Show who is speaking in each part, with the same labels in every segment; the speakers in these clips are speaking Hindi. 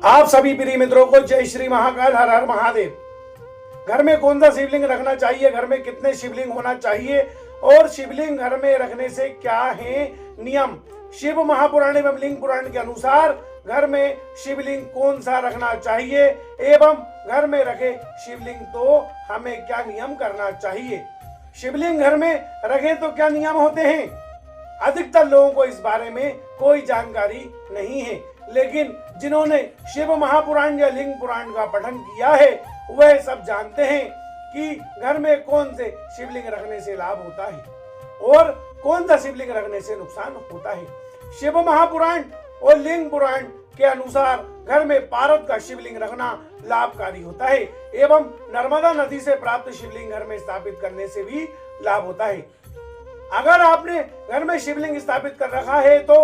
Speaker 1: आप सभी प्रिय मित्रों को जय श्री महाकाल, हर हर महादेव। घर में कौन सा शिवलिंग रखना चाहिए, घर में कितने शिवलिंग होना चाहिए और शिवलिंग घर में रखने से क्या है नियम। शिव महापुराण एवं लिंग पुराण के अनुसार घर में शिवलिंग कौन सा रखना चाहिए एवं घर में रखे शिवलिंग तो हमें क्या नियम करना चाहिए। शिवलिंग घर में रखे तो क्या नियम होते हैं। अधिकतर लोगों को इस बारे में कोई जानकारी नहीं है, लेकिन जिन्होंने शिव महापुराण या लिंग पुराण का पठन किया है वह सब जानते हैं कि घर में कौन से शिवलिंग रखने से लाभ होता है और कौन सा शिवलिंग रखने से नुकसान होता है। शिव महापुराण और लिंग पुराण के अनुसार घर में पारद का शिवलिंग रखना लाभकारी होता है एवं नर्मदा नदी से प्राप्त शिवलिंग घर में स्थापित करने से भी लाभ होता है। अगर आपने घर में शिवलिंग स्थापित कर रखा है तो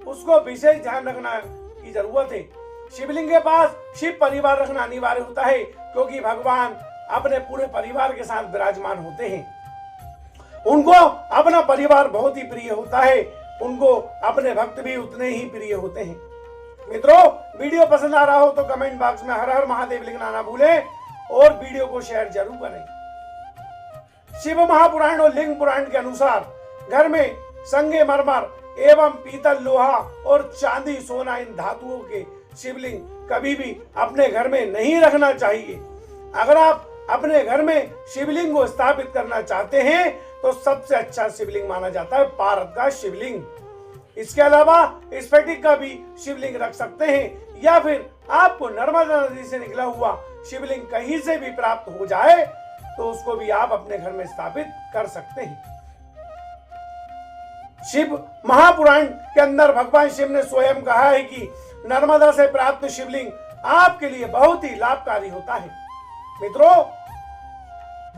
Speaker 1: उसको विशेष ध्यान रखना की जरूरत है। शिवलिंग के पास शिव परिवार रखना अनिवार्य होता है क्योंकि भगवान अपने पूरे परिवार के साथ विराजमान होते हैं। उनको अपना परिवार बहुत ही प्रिय होता है, उनको अपने भक्त भी उतने ही प्रिय होते हैं। मित्रों, वीडियो पसंद आ रहा हो तो कमेंट बॉक्स में हर हर महादेव लिखना ना भूलें और वीडियो को शेयर जरूर करें। शिव महापुराण और लिंग पुराण के अनुसार घर में संगमरमर एवं पीतल, लोहा और चांदी, सोना इन धातुओं के शिवलिंग कभी भी अपने घर में नहीं रखना चाहिए। अगर आप अपने घर में शिवलिंग को स्थापित करना चाहते हैं तो सबसे अच्छा शिवलिंग माना जाता है पारद का शिवलिंग। इसके अलावा स्फटिक का भी शिवलिंग रख सकते हैं या फिर आपको नर्मदा नदी से निकला हुआ शिवलिंग कहीं से भी प्राप्त हो जाए तो उसको भी आप अपने घर में स्थापित कर सकते हैं। शिव महापुराण के अंदर भगवान शिव ने स्वयं कहा है कि नर्मदा से प्राप्त शिवलिंग आपके लिए बहुत ही लाभकारी होता है। मित्रों,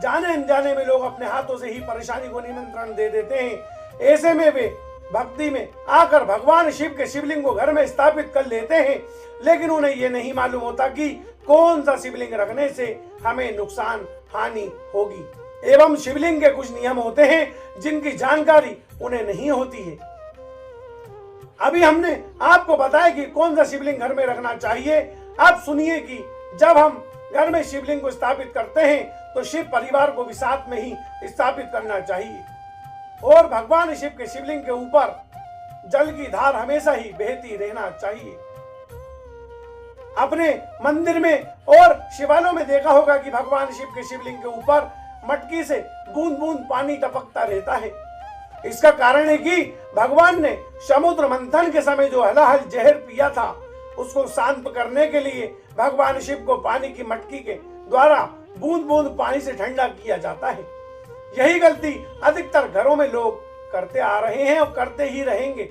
Speaker 1: जाने अनजाने में लोग अपने हाथों से ही परेशानी को निमंत्रण दे देते हैं। ऐसे में वे भक्ति में आकर भगवान शिव के शिवलिंग को घर में स्थापित कर लेते हैं, लेकिन उन्हें यह नहीं मालूम होता कि कौन सा शिवलिंग रखने से हमें नुकसान हानि होगी एवं शिवलिंग के कुछ नियम होते हैं जिनकी जानकारी उन्हें नहीं होती है। अभी हमने आपको बताया कि कौन सा शिवलिंग घर में रखना चाहिए। आप सुनिए कि जब हम घर में शिवलिंग को स्थापित करते हैं तो शिव परिवार को भी साथ में ही स्थापित करना चाहिए और भगवान शिव के शिवलिंग के ऊपर जल की धार हमेशा ही बहती रहना चाहिए। अपने मंदिर में और शिवालयों में देखा होगा कि भगवान शिव के शिवलिंग के ऊपर मटकी से बूंद बूंद पानी टपकता रहता है। इसका कारण है कि भगवान ने समुद्र मंथन के समय जो हलाहल जहर पिया था उसको शांत करने के लिए भगवान शिव को पानी की मटकी के द्वारा बूंद बूंद पानी से ठंडा किया जाता है। यही गलती अधिकतर घरों में लोग करते आ रहे हैं और करते ही रहेंगे।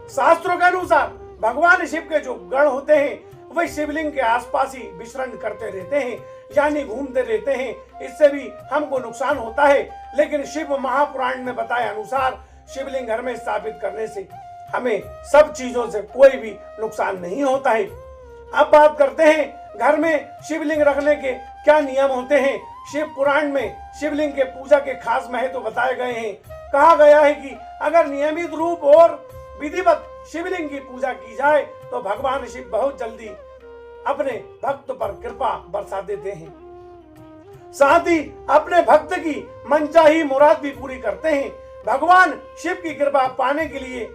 Speaker 1: शास्त्रों के अनुसार भगवान शिव के जो गण होते हैं वह शिवलिंग के आसपास ही विचरण करते रहते हैं, यानी घूमते रहते हैं। इससे भी हमको नुकसान होता है, लेकिन शिव महापुराण में बताए अनुसार शिवलिंग घर में स्थापित करने से हमें सब चीजों से कोई भी नुकसान नहीं होता है। अब बात करते हैं घर में शिवलिंग रखने के क्या नियम होते हैं। शिव पुराण में शिवलिंग के पूजा के खास महत्व बताए गए हैं। कहा गया है कि अगर नियमित रूप और विधिवत शिवलिंग की पूजा की जाए तो भगवान शिव बहुत जल्दी अपने भक्त पर कृपा बरसा देते हैं, साथ ही अपने भक्त की मनचाही मुराद भी पूरी करते हैं। भगवान शिव की कृपा पाने के लिए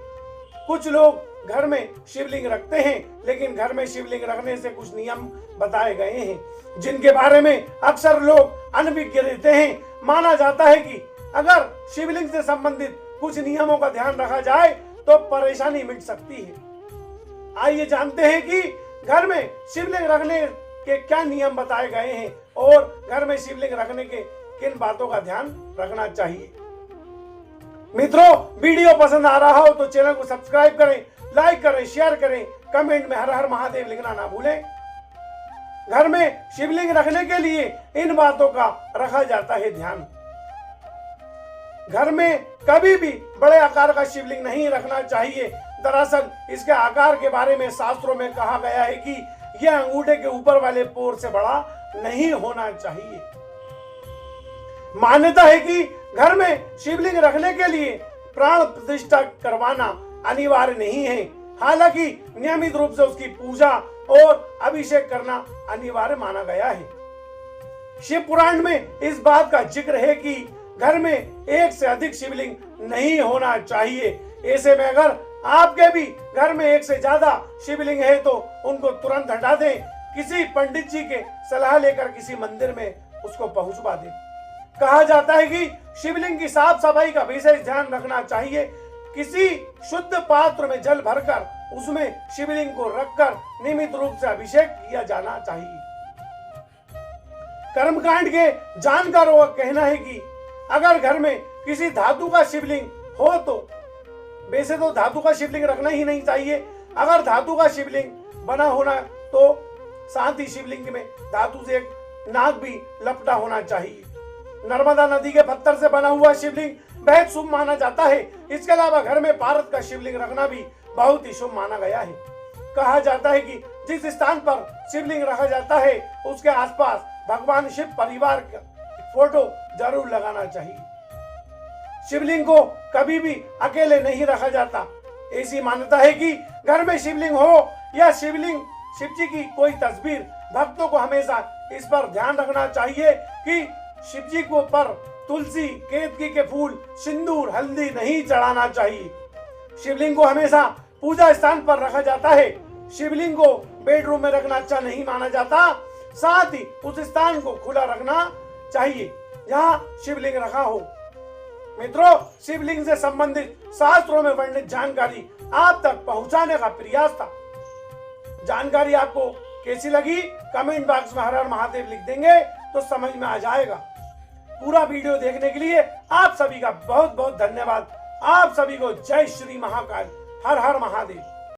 Speaker 1: कुछ लोग घर में शिवलिंग रखते हैं, लेकिन घर में शिवलिंग रखने से कुछ नियम बताए गए हैं जिनके बारे में अक्सर लोग अनभिज्ञ रहते हैं। माना जाता है कि अगर शिवलिंग से संबंधित कुछ नियमों का ध्यान रखा जाए तो परेशानी मिट सकती है। आइए जानते हैं कि घर में शिवलिंग रखने के क्या नियम बताए गए हैं और घर में शिवलिंग रखने के किन बातों का ध्यान रखना चाहिए। मित्रों, वीडियो पसंद आ रहा हो तो चैनल को सब्सक्राइब करें, लाइक करें, शेयर करें, कमेंट में हर हर महादेव लिखना ना भूलें। घर में शिवलिंग रखने के लिए इन बातों का रखा जाता है ध्यान। घर में कभी भी बड़े आकार का शिवलिंग नहीं रखना चाहिए। दरअसल इसके आकार के बारे में शास्त्रों में कहा गया है कि यह अंगूठे के ऊपर वाले पोर से बड़ा नहीं होना चाहिए। मान्यता है कि घर में शिवलिंग रखने के लिए प्राण प्रतिष्ठा करवाना अनिवार्य नहीं है। हालांकि नियमित रूप से उसकी पूजा और अभिषेक करना अनिवार्य माना गया है। शिव पुराण में इस बात का जिक्र है कि घर में एक से अधिक शिवलिंग नहीं होना चाहिए। ऐसे में अगर आपके भी घर में एक से ज्यादा शिवलिंग है तो उनको तुरंत हटा दें, किसी पंडित जी के सलाह लेकर किसी मंदिर में उसको पहुंचवा दें। कहा जाता है कि शिवलिंग की साफ सफाई का विशेष ध्यान रखना चाहिए। किसी शुद्ध पात्र में जल भरकर उसमें शिवलिंग को रखकर नियमित रूप से अभिषेक किया जाना चाहिए। कर्मकांड के जानकारों का कहना है कि अगर घर में किसी धातु का शिवलिंग हो तो वैसे तो धातु का शिवलिंग रखना ही नहीं चाहिए। अगर धातु का शिवलिंग बना होना तो साथ ही शिवलिंग में धातु से एक नाग भी लपटा होना चाहिए। नर्मदा नदी के पत्थर से बना हुआ शिवलिंग बेहद शुभ माना जाता है। इसके अलावा घर में पारद का शिवलिंग रखना भी बहुत ही शुभ माना गया है। कहा जाता है कि जिस स्थान पर शिवलिंग रखा जाता है उसके आसपास भगवान शिव परिवार का फोटो जरूर लगाना चाहिए। शिवलिंग को कभी भी अकेले नहीं रखा जाता। ऐसी मान्यता है कि घर में शिवलिंग हो या शिव जी की कोई तस्वीर, भक्तों को हमेशा इस पर ध्यान रखना चाहिए कि शिव जी को पर तुलसी, केतकी के फूल, सिंदूर, हल्दी नहीं चढ़ाना चाहिए। शिवलिंग को हमेशा पूजा स्थान पर रखा जाता है। शिवलिंग को बेडरूम में रखना अच्छा नहीं माना जाता। साथ ही उस स्थान को खुला रखना चाहिए जहां शिवलिंग रखा हो। मित्रों, शिवलिंग से संबंधित शास्त्रों में वर्णित जानकारी आप तक पहुंचाने का प्रयास था। जानकारी आपको कैसी लगी कमेंट बॉक्स में हर हर महादेव लिख देंगे तो समझ में आ जाएगा। पूरा वीडियो देखने के लिए आप सभी का बहुत बहुत धन्यवाद। आप सभी को जय श्री महाकाल, हर हर महादेव।